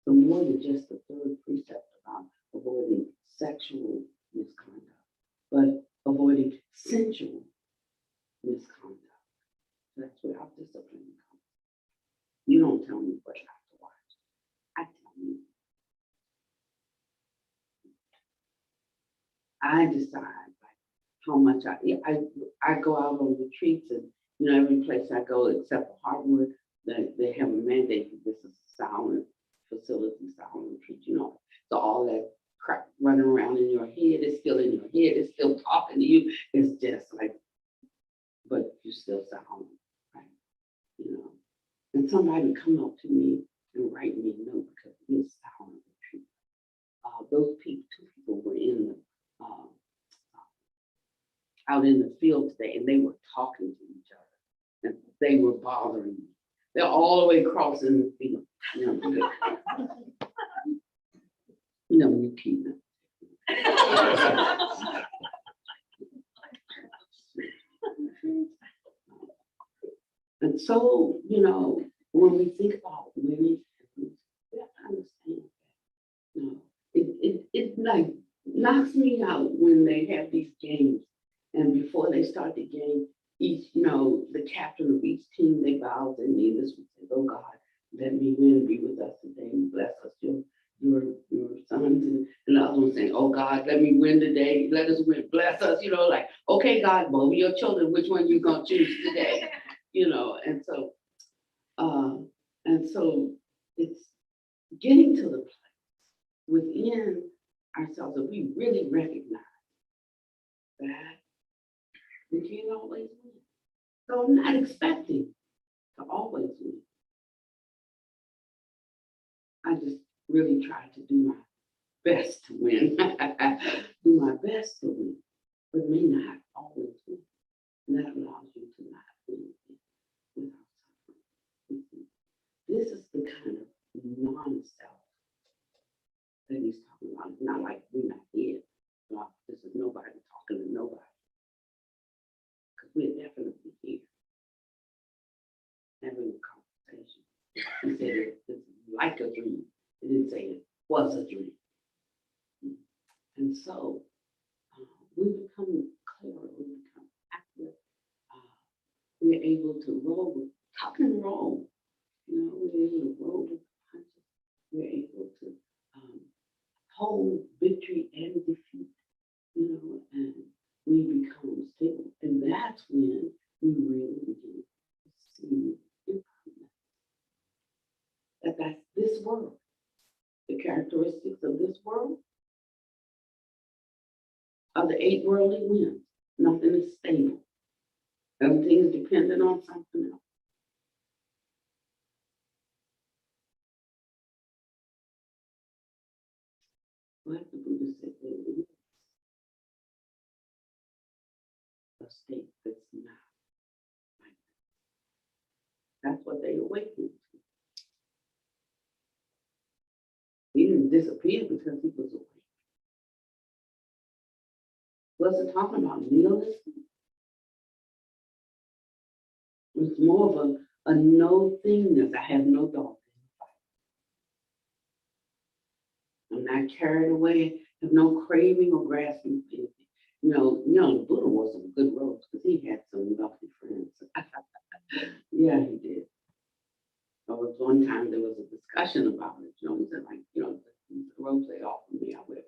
A: So more than just the third precept about avoiding sexual misconduct, but avoiding sensual misconduct. That's where our discipline comes. You don't tell me what not to watch. I tell you. I decide how much I go out on retreats, and every place I go except for Hardwood, they have a mandate that this is a silent facility, silent retreat, So all that crap running around in your head is still in your head, it's still talking to you. It's just like, but you're still silent, right? And somebody come up to me and write me a note because it's silent retreat. Those two people were in the out in the field today, and they were talking to each other, and they were bothering me. They're all the way crossing the field. You keep them. And so, when we think about women, we have to understand that, it like knocks me out when they have these games. And before they start the game, each, the captain of each team, they bow their knees and say, "Oh God, let me win, be with us today, and bless us, your sons." And the other one saying, "Oh God, let me win today, let us win, bless us," like, okay, God, both your children, which one you gonna choose today? And so it's getting to the place within ourselves that we really recognize that we can't always win. So I'm not expecting to always win. I just really try to do my best to win. Do my best to win, but may not always win. And that allows you to not win without suffering. This is the kind of non-self that he's talking about. It's not like we're not here. This is nobody talking to nobody. Because we're definitely here having a conversation. He said it's like a dream. He didn't say it was a dream. And so we become clearer, we become accurate. We're able to roll with tuck and roll. You know, we're able to roll with punches. We're able to hold victory and defeat, you know, and we become stable. And that's when we really begin to see improvement. That's this world. The characteristics of this world are the 8 worldly winds. Nothing is stable. Everything is dependent on something else. But the Buddha said there is a state that's not like that. That's what they awakened to. He didn't disappear because he was awake. Wasn't talking about nihilism. It's more of a no thingness. I have no dog in the fight. I'm not carried away, have no craving or grasping for anything. You know, the Buddha wore some good robes because he had some wealthy friends. Yeah, he did. There was one time there was a discussion about it. You know, he said, like, you know, the robes they offered me, I wear it.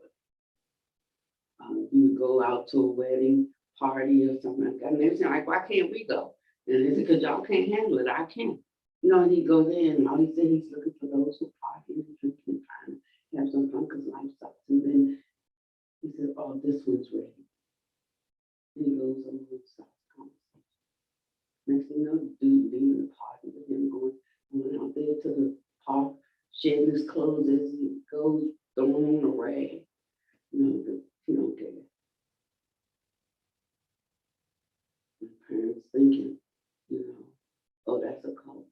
A: You would go out to a wedding party or something like that, and they were saying, like, why can't we go? And they said, because y'all can't handle it, I can. You know, and he goes in, and all he said, he's looking for those who party and drink and trying to have some fun because life sucks. And then he said, oh, this one's ready. And he goes over and starts the conversation. Next thing you know, the dude leaving the party with him going out there to the park, shedding his clothes as he goes, throwing on a rag. You know, he don't care. My parents thinking, you know, oh, that's a cult.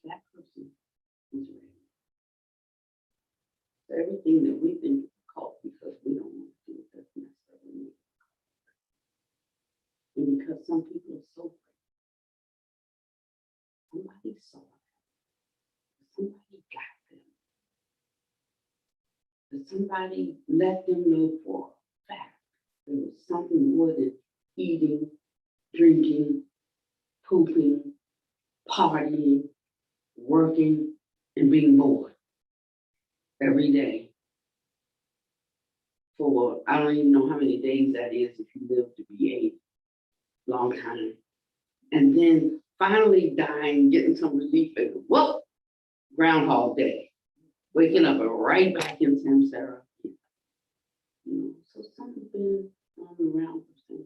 A: That person is ready. So everything that we think is a cult because we don't want to do it, doesn't necessarily make it a cult. And because some people are so great, somebody saw them, somebody got them, that somebody let them know for a fact there was something more than eating, drinking, pooping, partying, working, and being bored every day for I don't even know how many days that is if you live to be 80, long time. And then finally dying, getting some relief, and whoop, Groundhog Day, waking up and right back in samsara. You know, so some have been on the round of samsara,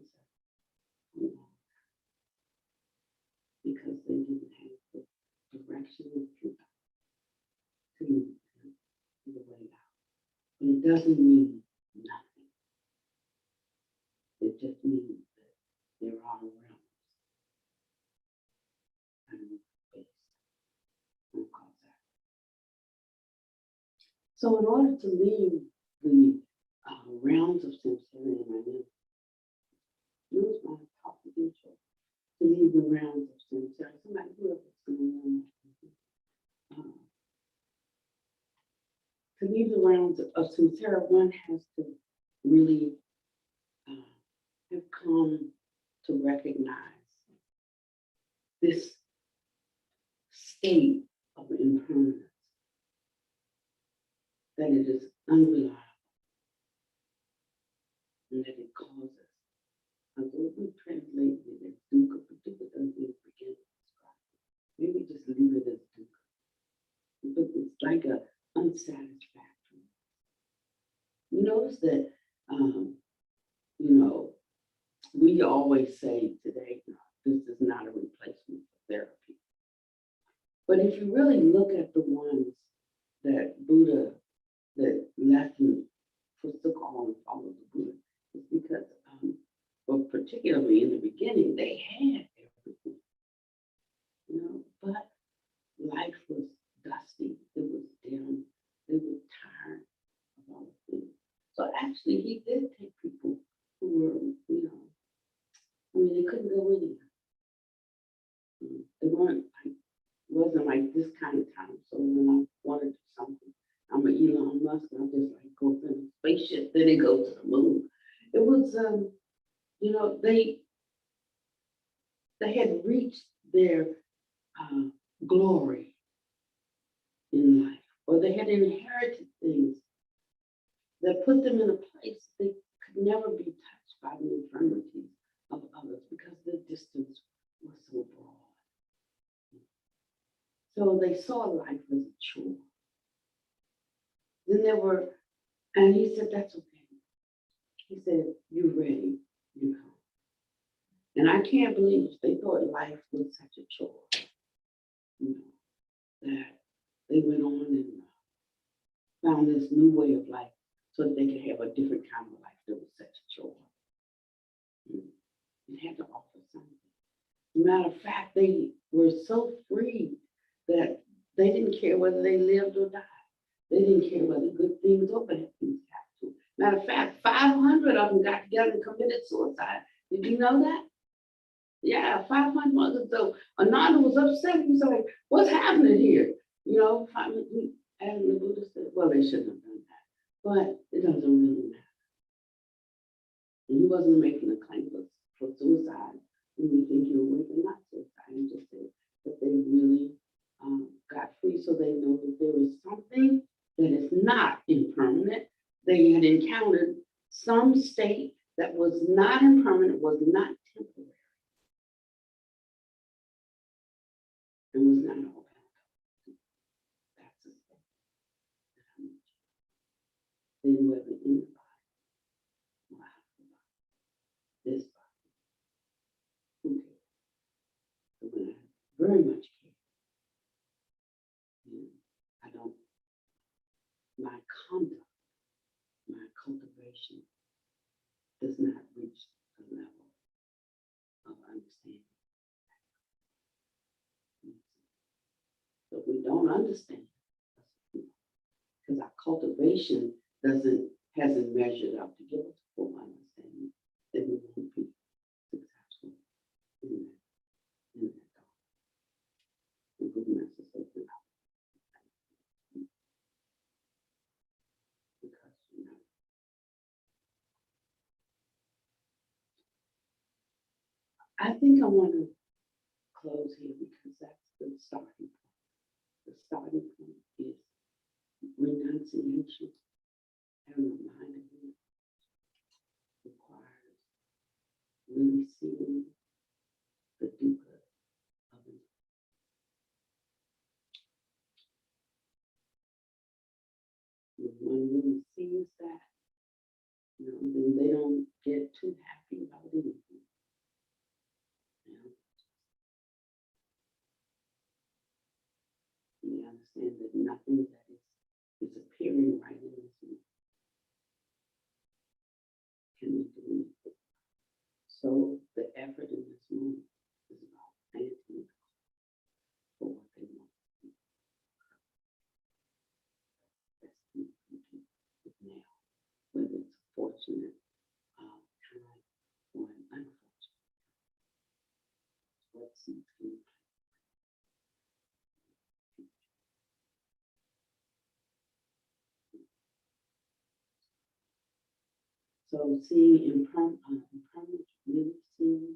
A: you know, because they didn't have the direction of truth to lead them to the way out. But it doesn't mean nothing. It just means that there are realms and space and contact. So in order to leave the realms of samsara in my life, use my top potential to leave the realms of samsara. Somebody who else is going on. To leave the realms of samsara, one has to really have come to recognize this state of impermanence, that it is unreliable, and that it causes. Although we translate it as dukkha, but dukkha doesn't even begin to describe it. Maybe just leave it as dukkha. But it's like a unsatisfactory. You notice that, you know, we always say today, no, this is not a replacement for therapy. But if you really look at the ones that Buddha, that left and forsook all and followed the Buddha, it's because, well, particularly in the beginning, they had everything, you know, but life was actually, he did take people who were, I mean, they couldn't go anywhere. They weren't like, wasn't like this kind of time. So when I wanted to do something, I'm an Elon Musk, and I just like go in a spaceship, then they go to the moon. It was, they had reached their glory in life, or they had inherited things that put them in a place they could never be touched by the infirmities of others because the distance was so broad. So they saw life as a chore. Then there were, and he said, that's okay. He said, you're ready, you come. And I can't believe they thought life was such a chore, that they went on and found this new way of life so that they could have a different kind of life that was such a chore. It had to offer something. As a matter of fact, they were so free that they didn't care whether they lived or died. They didn't care whether good things or bad things happened. Matter of fact, 500 of them got together and committed suicide. Did you know that? Yeah, 500. So Ananda was upset. He was like, what's happening here? And the Buddha said, well, they shouldn't have done that. But it doesn't really matter. And he wasn't making a claim for suicide when you think you're awake and not suicide. He just said that they really got free, so they know that there is something that is not impermanent. They had encountered some state that was not impermanent, was not temporary, and was not all bad. That's the state that I'm in. Then whether in the body or out of the body, this body, who cares? So when I very much care, and I don't, my conduct, my cultivation does not reach the level of understanding. So we don't understand, because our cultivation hasn't measured up to give us full understanding, then we won't be successful in that dark. The good message open up. Because I think I want to close here because that's the starting point. The starting point is renunciation. Having a mind of it requires really seeing the dukkha of it. When one really sees that, then they don't get too happy about anything. We understand that nothing that is appearing right in this moment can we do anything. So the effort in this moment is about planting for what they want to do. That's with now, whether it's a fortunate time or an unfortunate. What seeds can you plant? So seeing impermanence, really seeing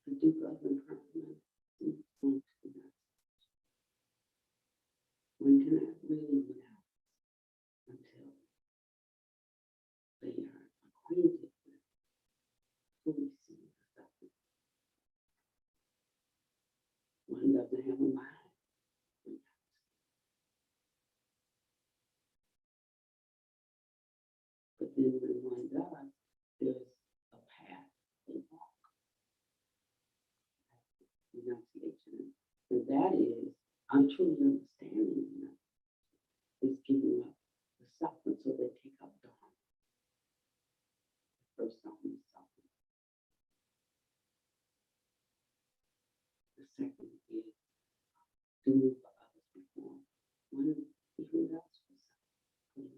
A: the dukkha of impermanence, one cannot really renounce until they are acquainted with fully seeing the suffering. One doesn't have a mind. But then when one does, there's a path they walk. Renunciation. And that is, I'm truly understanding, is giving up the suffering so they take up Dharma. The first Dharma is suffering. The second is doing for others before one even does for self.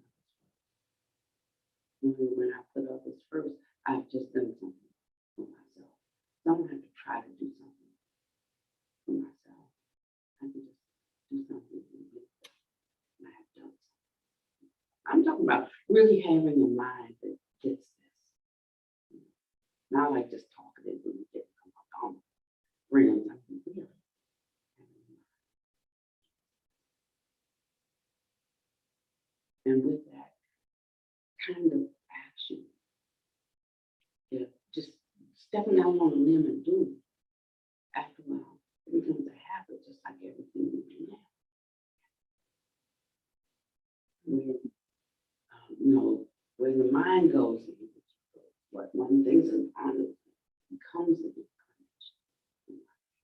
A: when I put others first, I've just done something for myself. So I don't have to try to do something for myself. I can just do something and get it. And I have done something. I'm talking about really having a mind that gets this. Not like just talking it when you get friends. I mean, really. And with that kind of action, yeah, just stepping out on a limb and doing it, after a while, it becomes a habit, just like everything we do now. Where the mind goes, what one thinks and becomes an inclination.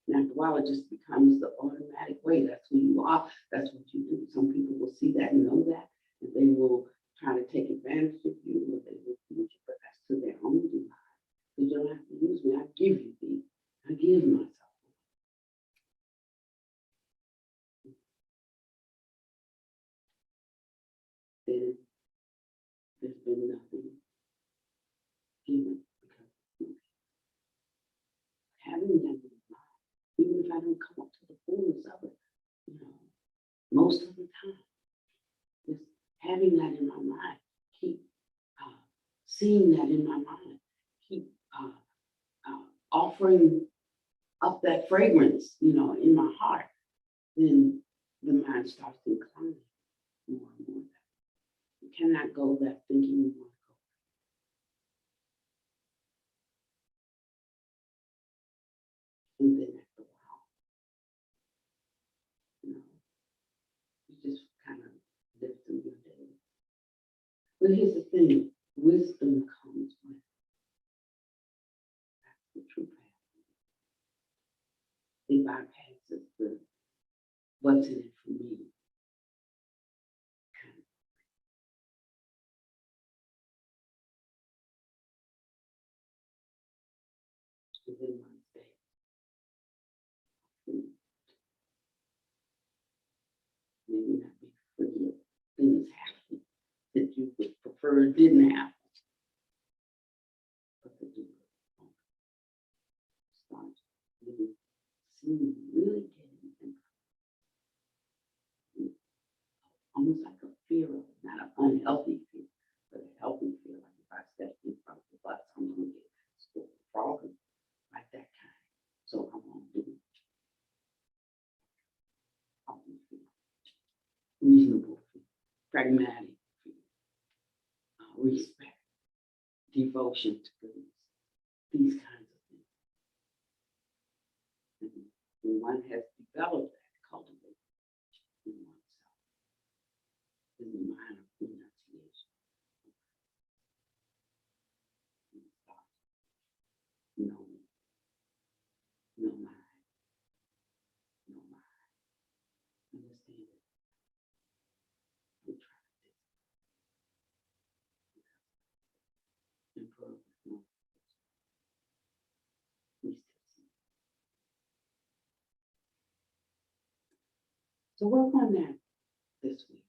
A: And after a while, it just becomes the automatic way. That's who you are. That's what you do. Some people will see that and know that, and they will try to take advantage of you, or they will use you, but that's to their own demise. Because you don't have to use me. I give you thee. I give myself. Then there's been nothing given because having that in mind, even if I don't come up to the fullness of it, most of the time, just having that in my mind, keep seeing that in my mind, keep offering up that fragrance, in my heart, then the mind starts inclining more and more. You cannot go that thinking you want to go. And then after a while, you just kind of live through your day. But here's the thing, wisdom comes with that's the true path. It bypasses the what's in it for me. Within my state. Maybe not be forgive things happen that you would prefer didn't happen. But to do it. Start really seeing, really getting almost like a fear of it, not an unhealthy fear, but a healthy fear. Like if I step in front of the bus, I'm going to get a problem like that kind. So I won't do it. Reasonable fear, pragmatic fear, respect, devotion to goodness, these kinds of things. And when one has developed that, cultivated in oneself, in the mind of renunciation, no mind, no mind, understand it. We try to improve, we still see. So work on that this week.